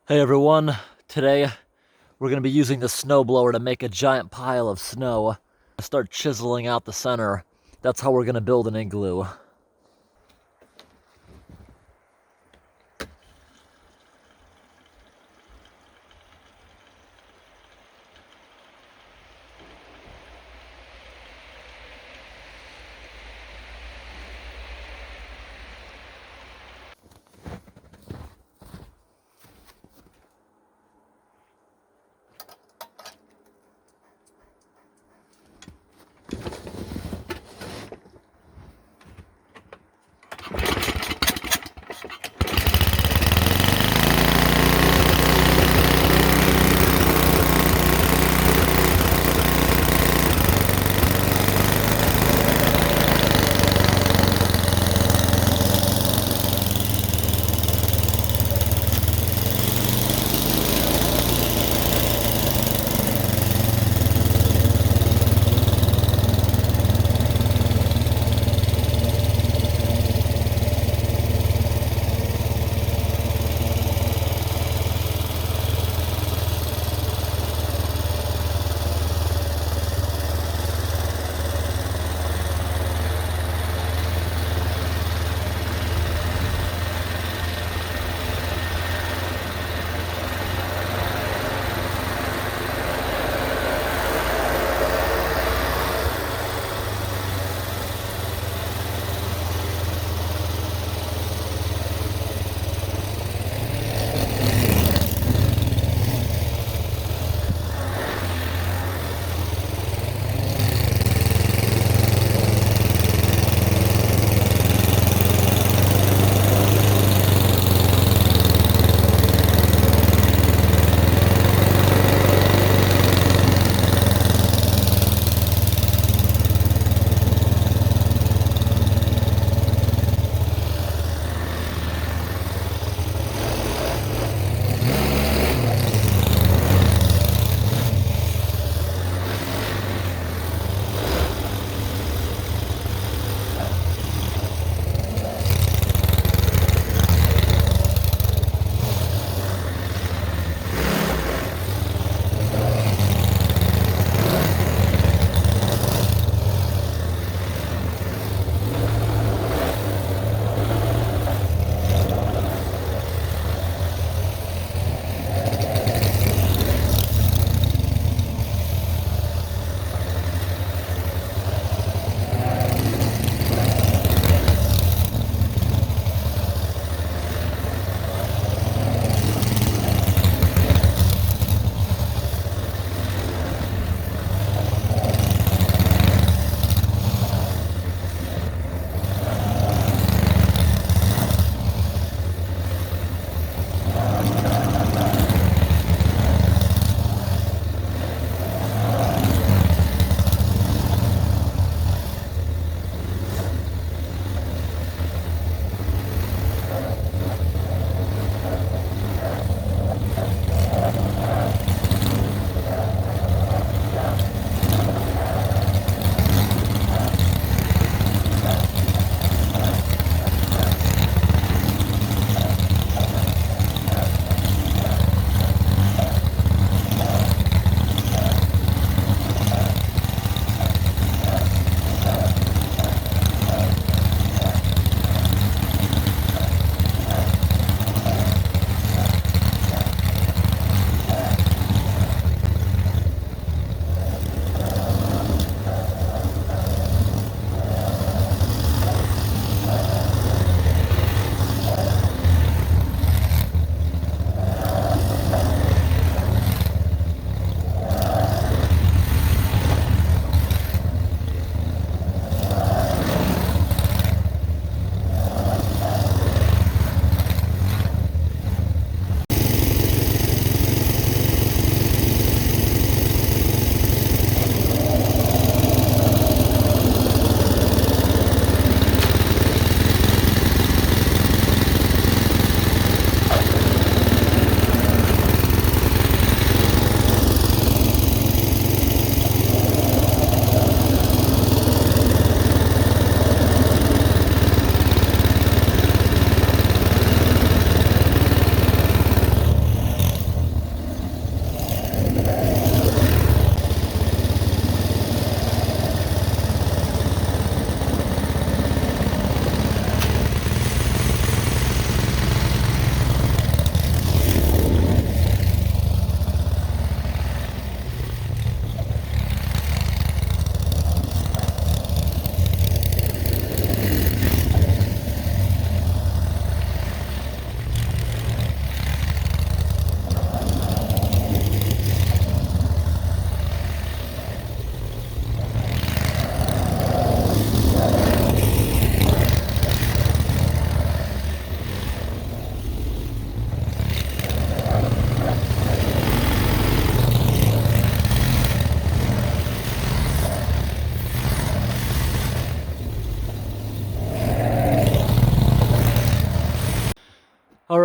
Hey everyone, today we're going to be using the snowblower to make a giant pile of snow. Start chiseling out the center. That's how we're going to build an igloo.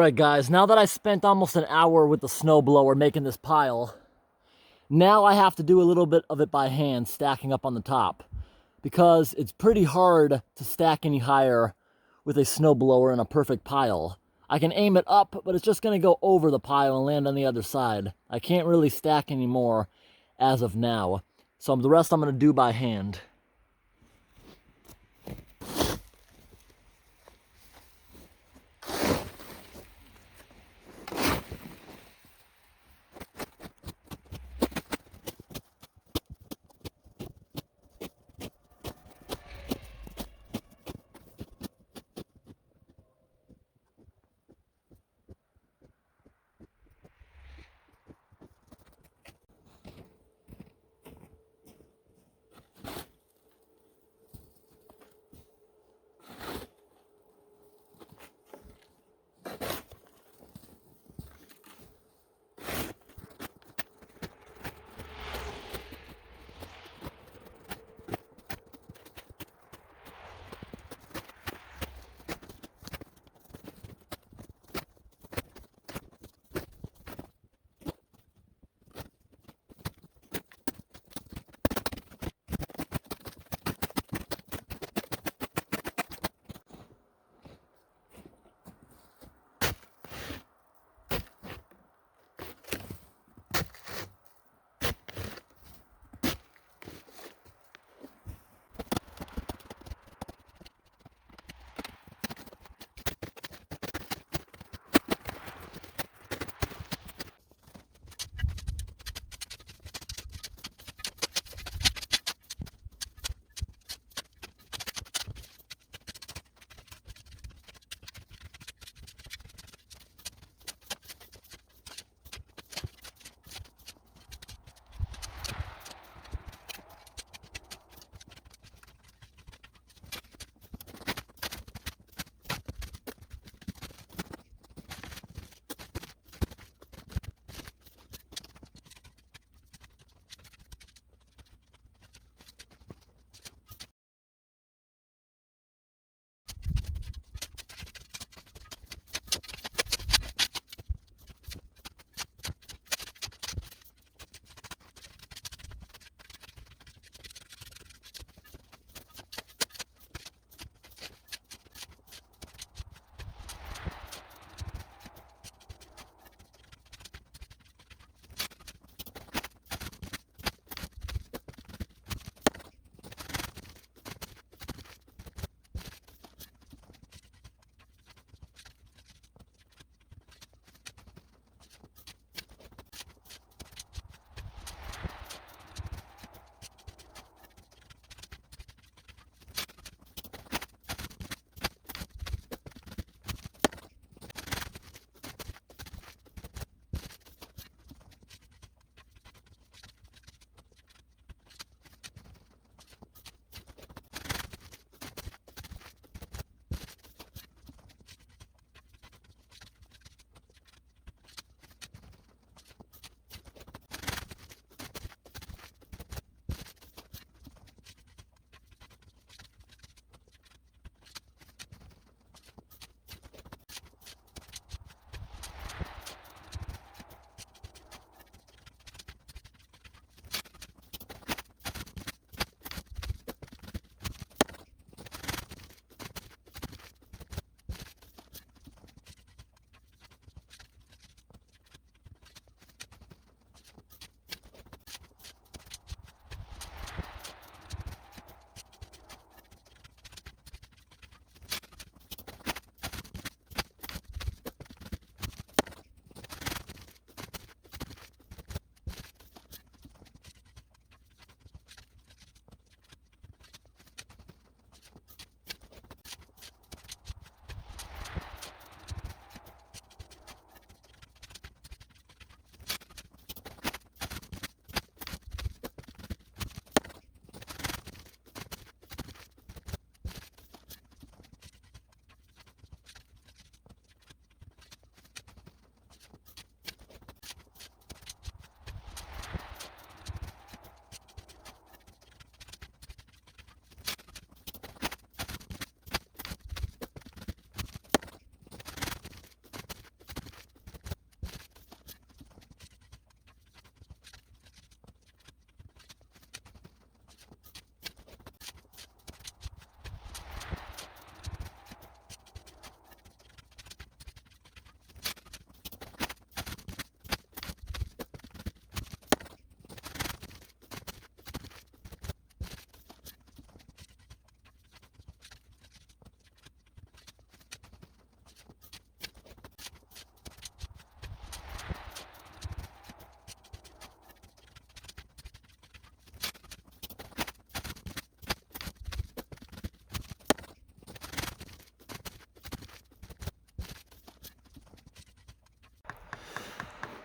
Alright guys, now that I spent almost an hour with the snowblower making this pile, now I have to do a little bit of it by hand, stacking up on the top. Because it's pretty hard to stack any higher with a snowblower in a perfect pile. I can aim it up, but it's just going to go over the pile and land on the other side. I can't really stack anymore as of now. So the rest I'm going to do by hand.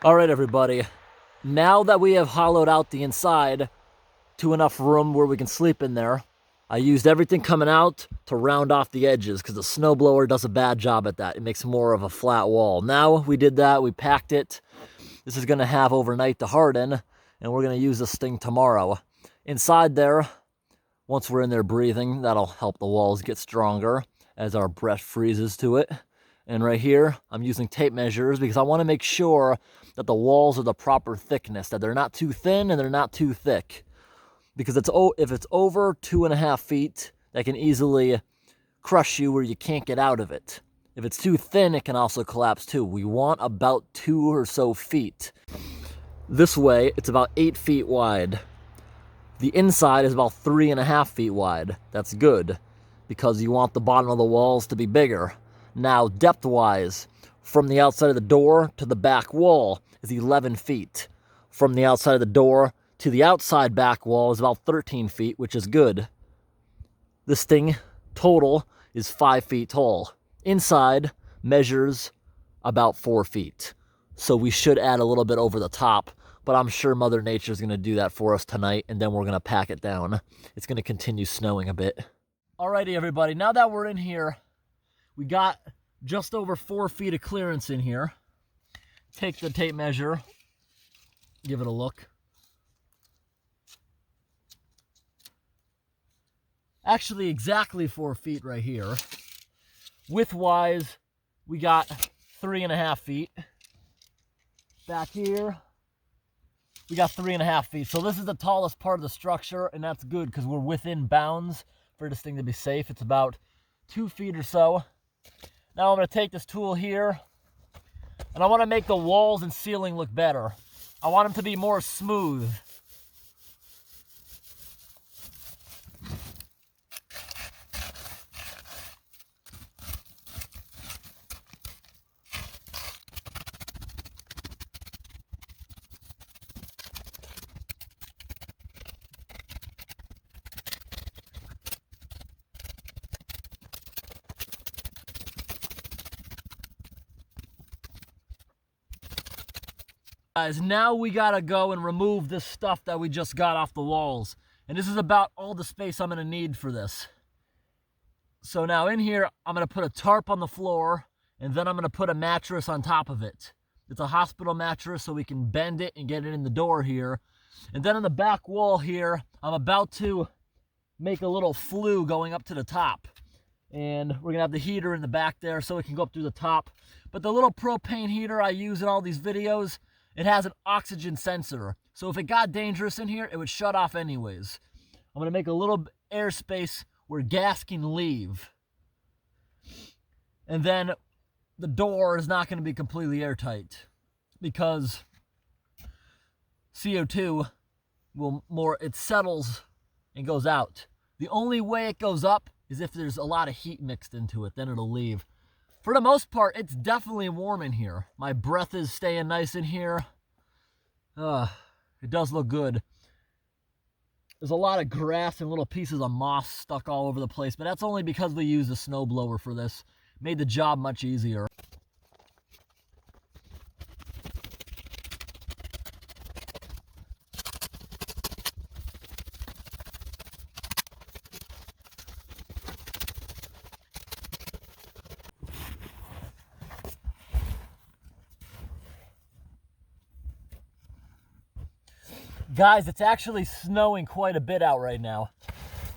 All right, everybody. Now that we have hollowed out the inside to enough room where we can sleep in there, I used everything coming out to round off the edges because the snowblower does a bad job at that. It makes more of a flat wall. Now we did that, we packed it. This is gonna have overnight to harden, and we're gonna use this thing tomorrow. Inside there, once we're in there breathing, that'll help the walls get stronger as our breath freezes to it. And right here, I'm using tape measures because I want to make sure that the walls are the proper thickness, that they're not too thin and they're not too thick. Because if it's over 2.5 feet, that can easily crush you where you can't get out of it. If it's too thin, it can also collapse too. We want about 2 or so feet. This way, it's about 8 feet wide. The inside is about 3.5 feet wide. That's good because you want the bottom of the walls to be bigger. Now, depth-wise, from the outside of the door to the back wall is 11 feet. From the outside of the door to the outside back wall is about 13 feet, which is good. This thing, total, is 5 feet tall. Inside measures about 4 feet. So we should add a little bit over the top, but I'm sure Mother Nature's going to do that for us tonight, and then we're going to pack it down. It's going to continue snowing a bit. Alrighty, everybody, now that we're in here, we got just over 4 feet of clearance in here. Take the tape measure, give it a look. Actually, exactly 4 feet right here. Width-wise, we got 3.5 feet. Back here, we got 3.5 feet. So this is the tallest part of the structure, and that's good because we're within bounds for this thing to be safe. It's about 2 feet or so. Now I'm going to take this tool here, and I want to make the walls and ceiling look better. I want them to be more smooth. Guys, now we gotta go and remove this stuff that we just got off the walls. And this is about all the space I'm gonna need for this. So now in here, I'm gonna put a tarp on the floor, and then I'm gonna put a mattress on top of it. It's a hospital mattress, so we can bend it and get it in the door here. And then on the back wall here, I'm about to make a little flue going up to the top. And we're gonna have the heater in the back there so it can go up through the top. But the little propane heater I use in all these videos, it has an oxygen sensor. So if it got dangerous in here, it would shut off anyways. I'm gonna make a little airspace where gas can leave. And then the door is not gonna be completely airtight because CO2 it settles and goes out. The only way it goes up is if there's a lot of heat mixed into it, then it'll leave. For the most part, it's definitely warm in here. My breath is staying nice in here. It does look good. There's a lot of grass and little pieces of moss stuck all over the place, but that's only because we used a snowblower for this. Made the job much easier. Guys, it's actually snowing quite a bit out right now.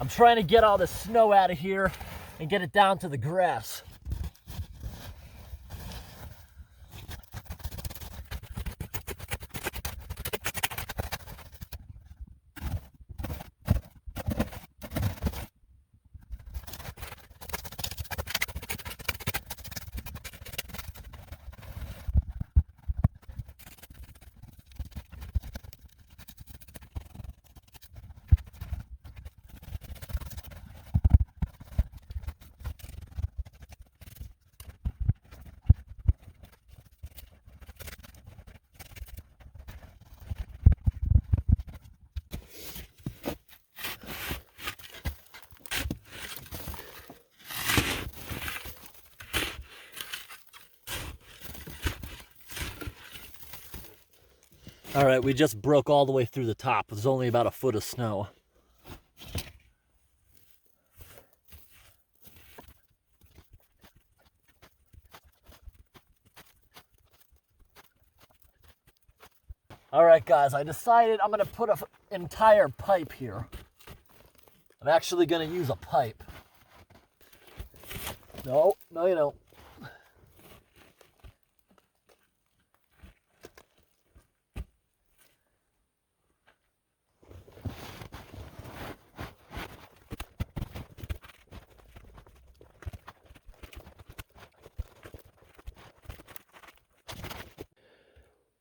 I'm trying to get all the snow out of here and get it down to the grass. All right, we just broke all the way through the top. There's only about a foot of snow. All right, guys, I decided I'm gonna put an entire pipe here. I'm actually gonna use a pipe. No, you don't.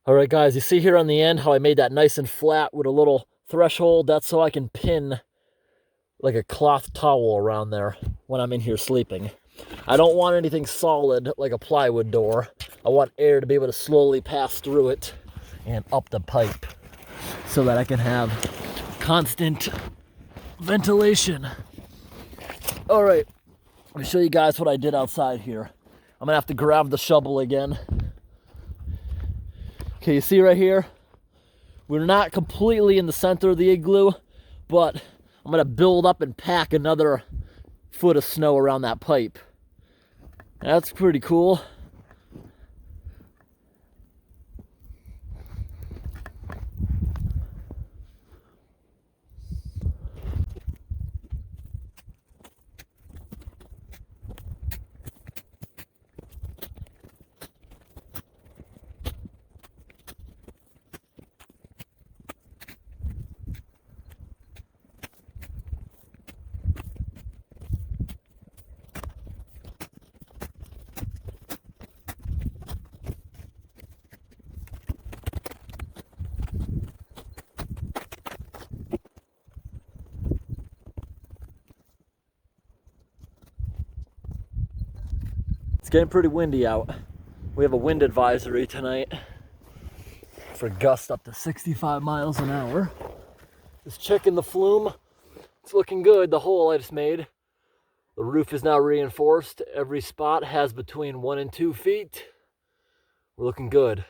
All right, guys, you see here on the end how I made that nice and flat with a little threshold? That's so I can pin like a cloth towel around there when I'm in here sleeping. I don't want anything solid like a plywood door. I want air to be able to slowly pass through it and up the pipe so that I can have constant ventilation. All right, let me show you guys what I did outside here. I'm gonna have to grab the shovel again. Okay, you see right here? We're not completely in the center of the igloo, but I'm gonna build up and pack another foot of snow around that pipe. That's pretty cool. It's getting pretty windy out. We have a wind advisory tonight for gusts up to 65 miles an hour. Just checking the flume. It's looking good, the hole I just made. The roof is now reinforced. Every spot has between 1 and 2 feet. We're looking good.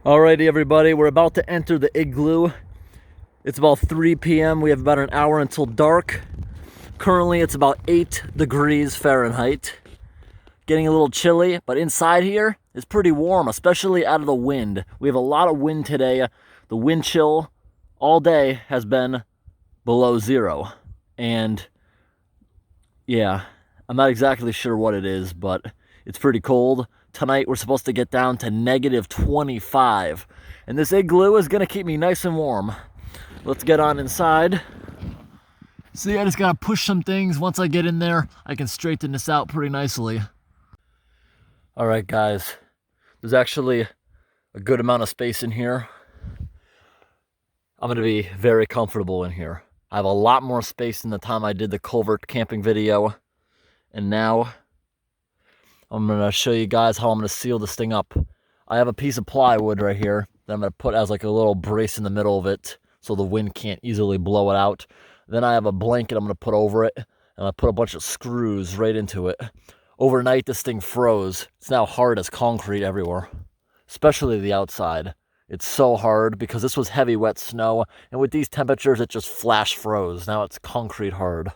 Alrighty, everybody, we're about to enter the igloo. It's about 3 p.m. We have about an hour until dark. Currently, it's about 8 degrees Fahrenheit. Getting a little chilly, but inside here is pretty warm, especially out of the wind. We have a lot of wind today. The wind chill all day has been below 0. And yeah, I'm not exactly sure what it is, but it's pretty cold. Tonight, we're supposed to get down to negative 25. And this igloo is gonna keep me nice and warm. Let's get on inside. See, I just gotta push some things. Once I get in there, I can straighten this out pretty nicely. All right, guys. There's actually a good amount of space in here. I'm gonna be very comfortable in here. I have a lot more space than the time I did the culvert camping video. And now I'm gonna show you guys how I'm gonna seal this thing up. I have a piece of plywood right here that I'm gonna put as like a little brace in the middle of it so the wind can't easily blow it out. Then I have a blanket I'm gonna put over it, and I put a bunch of screws right into it. Overnight this thing froze. It's now hard as concrete everywhere, especially the outside. It's so hard because this was heavy wet snow, and with these temperatures it just flash froze. Now it's concrete hard.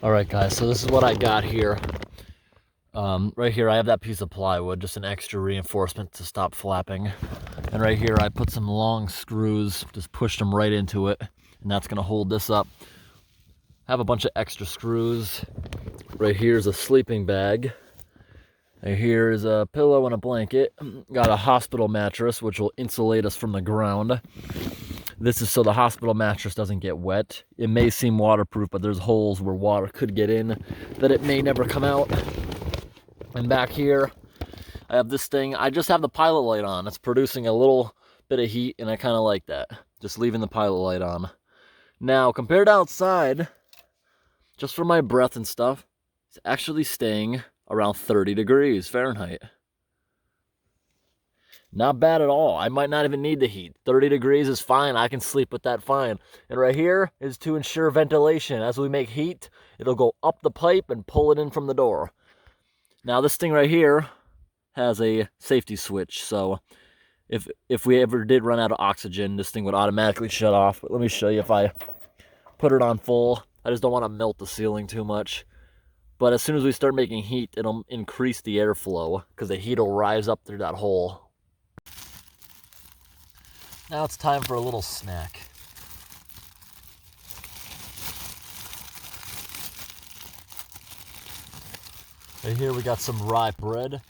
All right, guys, so this is what I got here. Right here, I have that piece of plywood, just an extra reinforcement to stop flapping. And right here, I put some long screws, just pushed them right into it, and that's gonna hold this up. I have a bunch of extra screws. Right here's a sleeping bag. And here's a pillow and a blanket. Got a hospital mattress, which will insulate us from the ground. This is so the hospital mattress doesn't get wet. It may seem waterproof, but there's holes where water could get in that it may never come out. And back here, I have this thing. I just have the pilot light on. It's producing a little bit of heat, and I kind of like that. Just leaving the pilot light on. Now, compared to outside, just for my breath and stuff, it's actually staying around 30 degrees Fahrenheit. Not bad at all. I might not even need the heat. 30 degrees is fine. I can sleep with that fine. And right here is to ensure ventilation. As we make heat, it'll go up the pipe and pull it in from the door. Now this thing right here has a safety switch. So if we ever did run out of oxygen, this thing would automatically shut off. But let me show you if I put it on full. I just don't want to melt the ceiling too much. But as soon as we start making heat, it'll increase the airflow because the heat will rise up through that hole. Now it's time for a little snack. Right here we got some rye bread.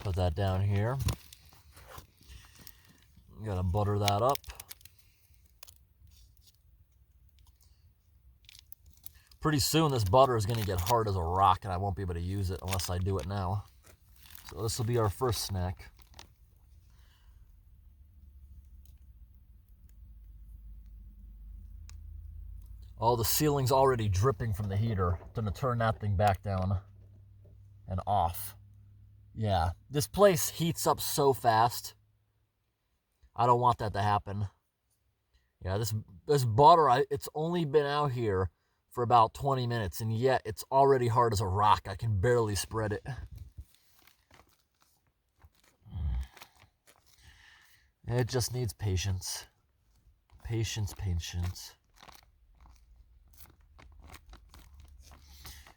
Put that down here. Gotta butter that up. Pretty soon this butter is gonna get hard as a rock and I won't be able to use it unless I do it now. So this will be our first snack. Oh, the ceiling's already dripping from the heater. I'm gonna turn that thing back down and off. Yeah, this place heats up so fast. I don't want that to happen. Yeah, this butter, it's only been out here for about 20 minutes, and yet it's already hard as a rock. I can barely spread it. It just needs patience. Patience, patience.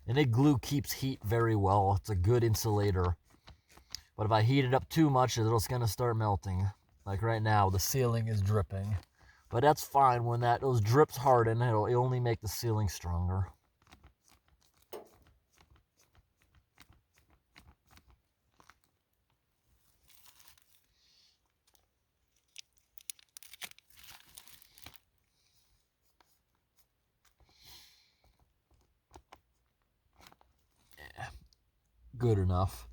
An Igloo keeps heat very well. It's a good insulator. But if I heat it up too much, it's going to start melting. Like right now, the ceiling is dripping. But that's fine. When those drips harden, it'll only make the ceiling stronger. Yeah, good enough.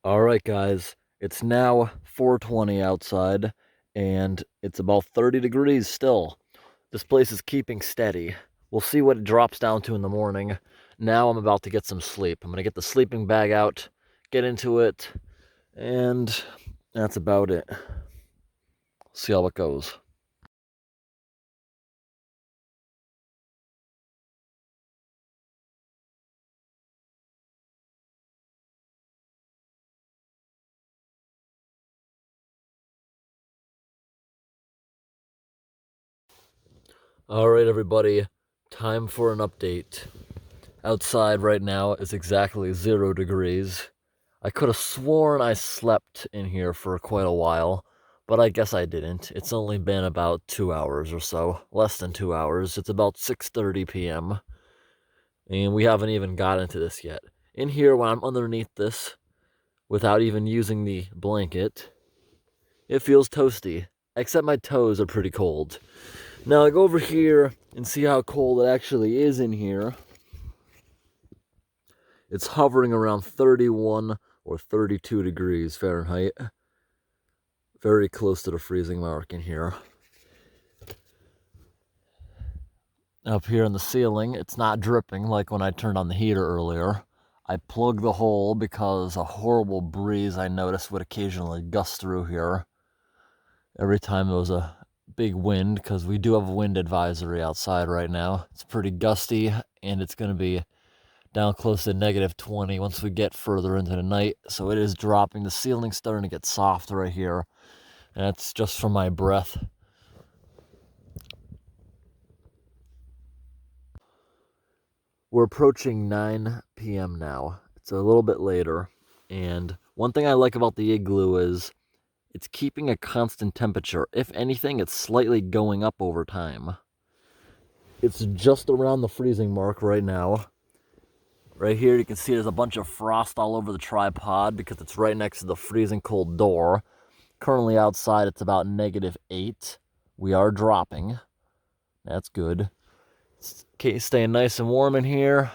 All right, guys, it's now 4:20 outside, and it's about 30 degrees still. This place is keeping steady. We'll see what it drops down to in the morning. Now I'm about to get some sleep. I'm going to get the sleeping bag out, get into it, and that's about it. See how it goes. All right, everybody, time for an update. Outside right now is exactly 0 degrees. I could have sworn I slept in here for quite a while, but I guess I didn't. It's only been about 2 hours or so, less than 2 hours. It's about 6:30 p.m., and we haven't even got into this yet. In here, when I'm underneath this, without even using the blanket, it feels toasty, except my toes are pretty cold. Now I go over here and see how cold it actually is in here. It's hovering around 31 or 32 degrees Fahrenheit. Very close to the freezing mark in here. Up here in the ceiling, it's not dripping like when I turned on the heater earlier. I plugged the hole because a horrible breeze I noticed would occasionally gust through here every time there was a big wind, because we do have a wind advisory outside right now. It's pretty gusty, and it's going to be down close to -20 once we get further into the night. So it is dropping. The ceiling's starting to get soft right here, and that's just from my breath. We're approaching 9 p.m. now. It's a little bit later, and one thing I like about the Igloo is it's keeping a constant temperature. If anything, it's slightly going up over time. It's just around the freezing mark right now. Right here, you can see there's a bunch of frost all over the tripod because it's right next to the freezing cold door. Currently outside, it's about -8. We are dropping. That's good. Staying nice and warm in here.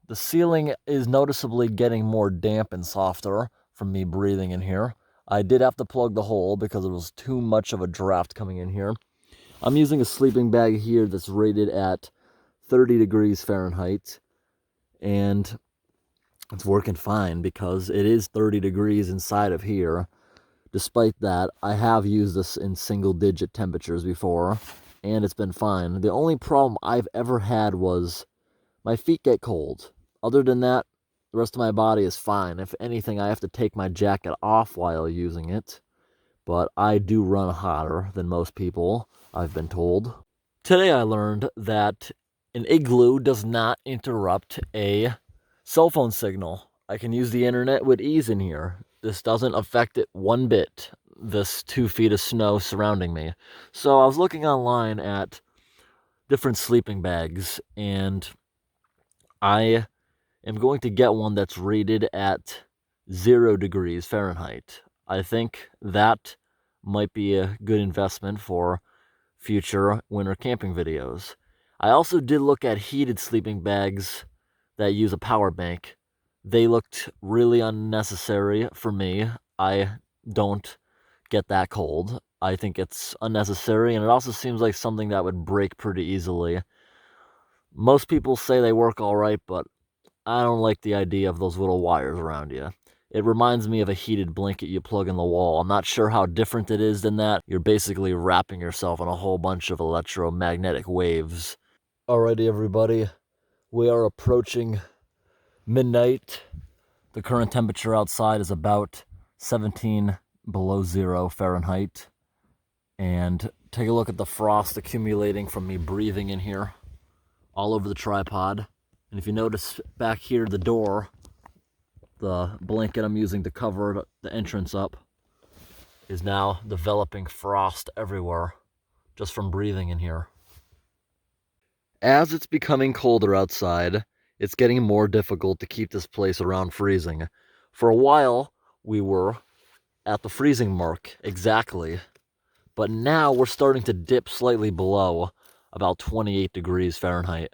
The ceiling is noticeably getting more damp and softer from me breathing in here. I did have to plug the hole because it was too much of a draft coming in here. I'm using a sleeping bag here that's rated at 30 degrees Fahrenheit, and it's working fine because it is 30 degrees inside of here. Despite that, I have used this in single-digit temperatures before, and it's been fine. The only problem I've ever had was my feet get cold. Other than that, the rest of my body is fine. If anything, I have to take my jacket off while using it, but I do run hotter than most people, I've been told. Today I learned that an Igloo does not interrupt a cell phone signal. I can use the internet with ease in here. This doesn't affect it one bit, this 2 feet of snow surrounding me. So I was looking online at different sleeping bags, and I am going to get one that's rated at 0 degrees Fahrenheit. I think that might be a good investment for future winter camping videos. I also did look at heated sleeping bags that use a power bank. They looked really unnecessary for me. I don't get that cold. I think it's unnecessary, and it also seems like something that would break pretty easily. Most people say they work all right, but I don't like the idea of those little wires around you. It reminds me of a heated blanket you plug in the wall. I'm not sure how different it is than that. You're basically wrapping yourself in a whole bunch of electromagnetic waves. Alrighty, everybody. We are approaching midnight. The current temperature outside is about 17 below zero Fahrenheit. And take a look at the frost accumulating from me breathing in here all over the tripod. And if you notice back here, the door, the blanket I'm using to cover the entrance up, is now developing frost everywhere just from breathing in here. As it's becoming colder outside, it's getting more difficult to keep this place around freezing. For a while, we were at the freezing mark exactly, but now we're starting to dip slightly below about 28 degrees Fahrenheit.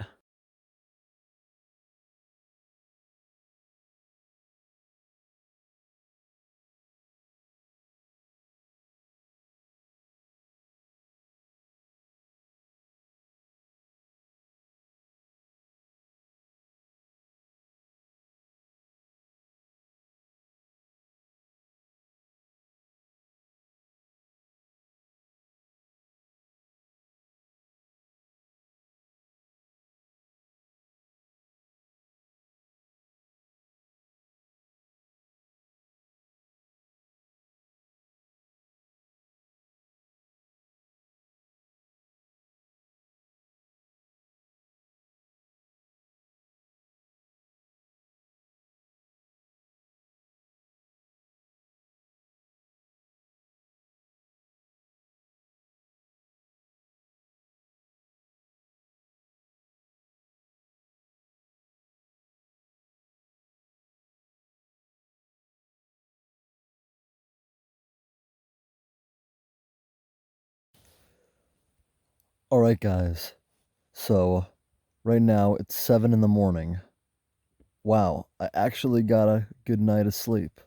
Alright guys, so right now it's 7 in the morning. Wow, I actually got a good night of sleep.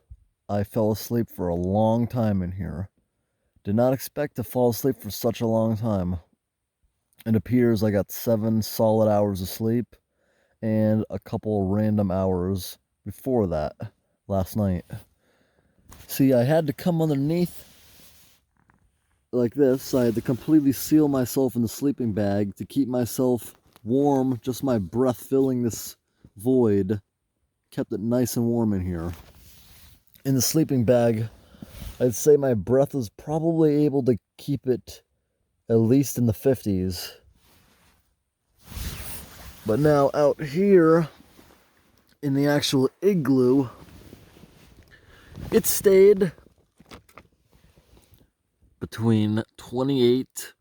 I fell asleep for a long time in here. Did not expect to fall asleep for such a long time. It appears I got 7 solid hours of sleep and a couple random hours before that last night. See, I had to come underneath like this. I had to completely seal myself in the sleeping bag to keep myself warm. Just my breath filling this void kept it nice and warm in here. In the sleeping bag, I'd say my breath was probably able to keep it at least in the 50s. But now out here in the actual igloo, it stayed between 28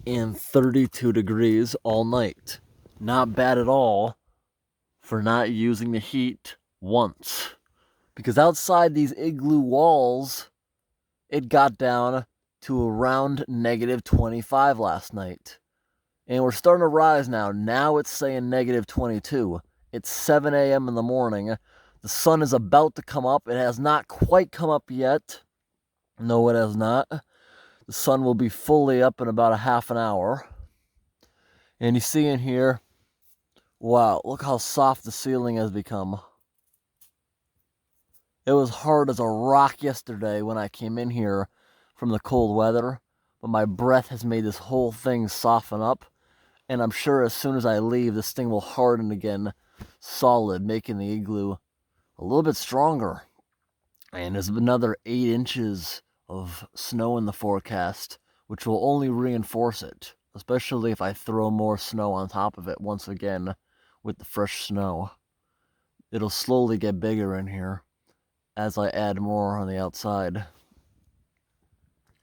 and 32 degrees all night. Not bad at all for not using the heat once. Because outside these igloo walls, it got down to around negative 25 last night. And we're starting to rise now. Now it's saying negative 22. It's 7 a.m. in the morning. The sun is about to come up. It has not quite come up yet. No, it has not. The sun will be fully up in about a half an hour. And you see in here, wow, look how soft the ceiling has become. It was hard as a rock yesterday when I came in here from the cold weather, but my breath has made this whole thing soften up, and I'm sure as soon as I leave, this thing will harden again, solid, making the igloo a little bit stronger. And there's another 8 inches of snow in the forecast, which will only reinforce it, especially if I throw more snow on top of it once again with the fresh snow. It'll slowly get bigger in here as I add more on the outside.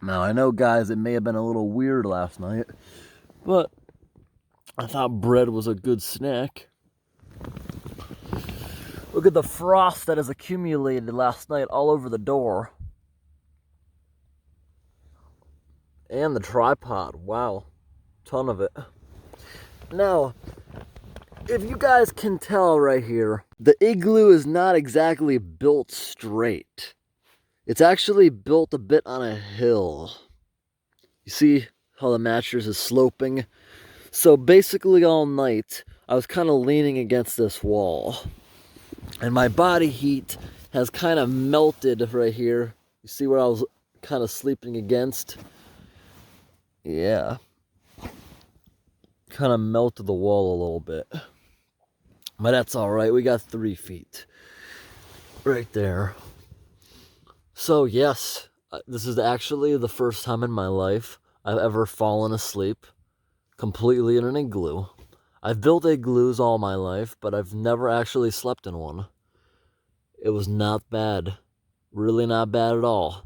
Now, I know, guys, it may have been a little weird last night, but I thought bread was a good snack. Look at the frost that has accumulated last night all over the door. And the tripod, wow, ton of it. Now, if you guys can tell right here, the Igloo is not exactly built straight. It's actually built a bit on a hill. You see how the mattress is sloping? So basically all night, I was kind of leaning against this wall. And my body heat has kind of melted right here. You see where I was kind of sleeping against? Yeah. Kind of melted the wall a little bit. But that's all right. We got 3 feet right there. So yes, this is actually the first time in my life I've ever fallen asleep completely in an igloo. I've built igloos all my life, but I've never actually slept in one. It was not bad. Really not bad at all.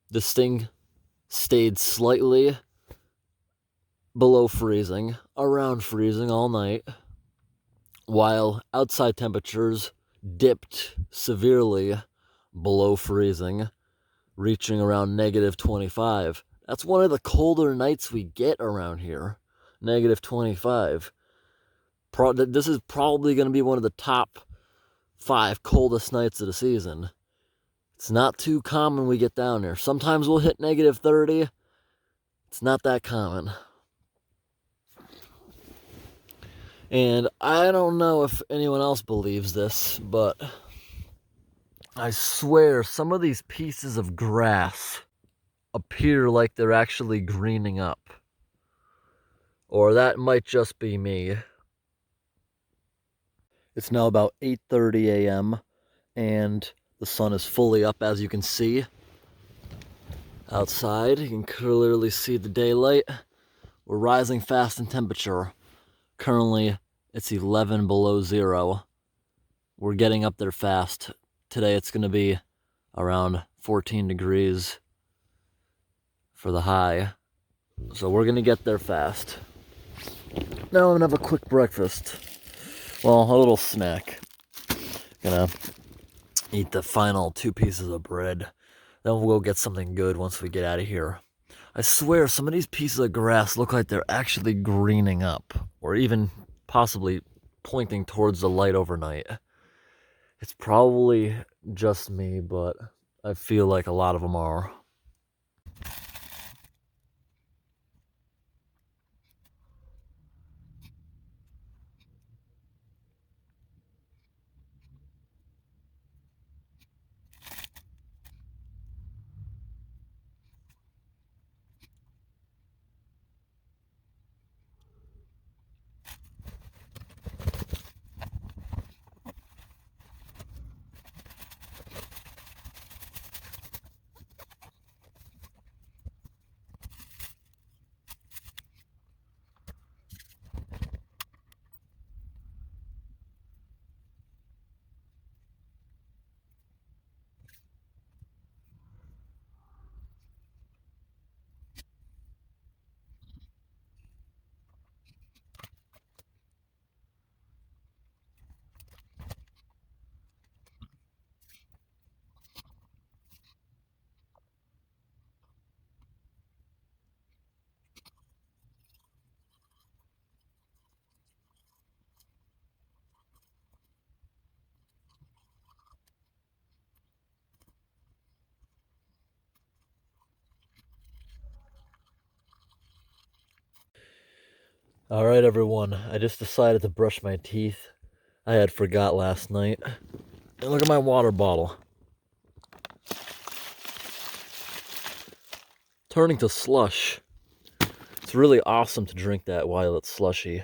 This thing stayed slightly below freezing, around freezing all night, while outside temperatures dipped severely below freezing, reaching around -25. That's one of the colder nights we get around here, -25. This is probably going to be one of the top 5 coldest nights of the season. It's not too common we get down there. Sometimes we'll hit -30. It's not that common. And I don't know if anyone else believes this, but I swear some of these pieces of grass appear like they're actually greening up. Or that might just be me. It's now about 8:30 a.m. and the sun is fully up, as you can see. Outside, you can clearly see the daylight. We're rising fast in temperature. Currently, it's 11 below zero. We're getting up there fast. Today it's going to be around 14 degrees for the high. So we're going to get there fast. Now I'm going to have a quick breakfast. Well, a little snack. Gonna eat the final 2 pieces of bread. Then we'll go get something good once we get out of here. I swear some of these pieces of grass look like they're actually greening up, or even possibly pointing towards the light overnight. It's probably just me, but I feel like a lot of them are. All right, everyone. I just decided to brush my teeth. I had forgot last night. And look at my water bottle. Turning to slush. It's really awesome to drink that while it's slushy.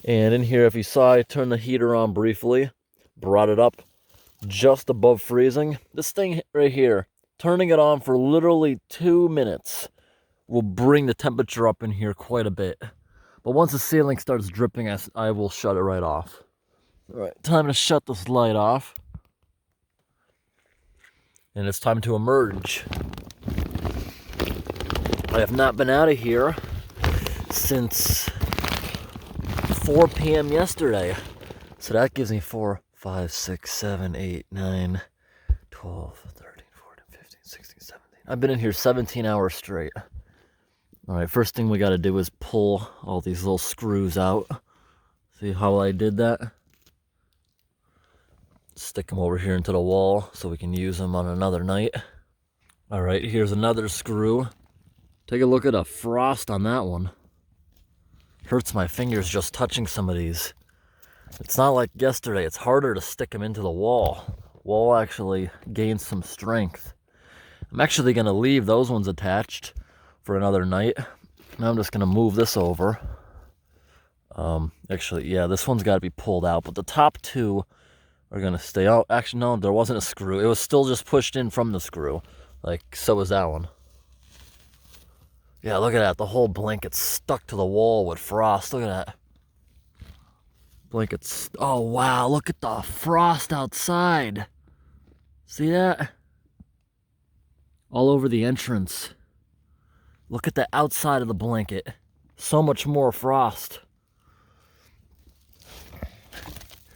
And in here, if you saw, I turned the heater on briefly, brought it up just above freezing. This thing right here, turning it on for literally 2 minutes will bring the temperature up in here quite a bit. But once the ceiling starts dripping, I will shut it right off. All right, time to shut this light off. And it's time to emerge. I have not been out of here since 4 p.m. yesterday. So that gives me 4, 5, 6, 7, 8, 9, 12, 13, 14, 15, 16, 17. I've been in here 17 hours straight. All right, first thing we got to do is pull all these little screws out. See how I did that? Stick them over here into the wall so we can use them on another night. All right, here's another screw. Take a look at the frost on that one. Hurts my fingers just touching some of these. It's not like yesterday. It's harder to stick them into the wall. Wall actually gains some strength. I'm actually going to leave those ones attached for another night. Now I'm just going to move this over. Actually, yeah, this one's got to be pulled out, but the top two are going to stay out. Actually, no, there wasn't a screw. It was still just pushed in from the screw. Like, so was that one. Yeah, look at that. The whole blanket's stuck to the wall with frost. Look at that. Blankets. Oh, wow. Look at the frost outside. See that? All over the entrance. Look at the outside of the blanket. So much more frost.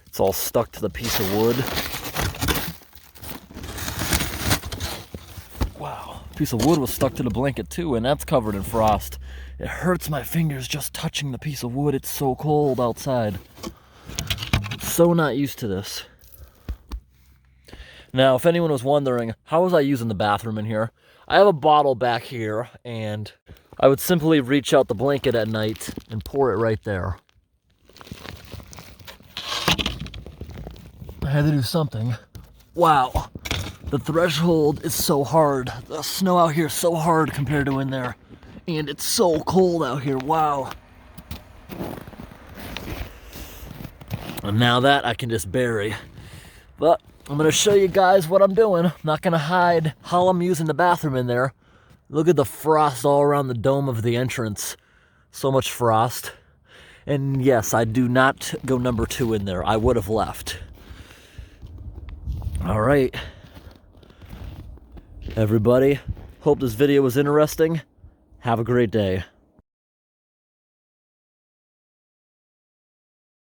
It's all stuck to the piece of wood. Wow. Piece of wood was stuck to the blanket too, and that's covered in frost. It hurts my fingers just touching the piece of wood. It's so cold outside. I'm so not used to this. Now, if anyone was wondering, how was I using the bathroom in here? I have a bottle back here, and I would simply reach out the blanket at night and pour it right there. I had to do something. Wow. The threshold is so hard. The snow out here is so hard compared to in there. And it's so cold out here. Wow. And now that I can just bury. But I'm going to show you guys what I'm doing. I'm not going to hide how I'm using the bathroom in there. Look at the frost all around the dome of the entrance. So much frost. And yes, I do not go number 2 in there. I would have left. All right. Everybody, hope this video was interesting. Have a great day.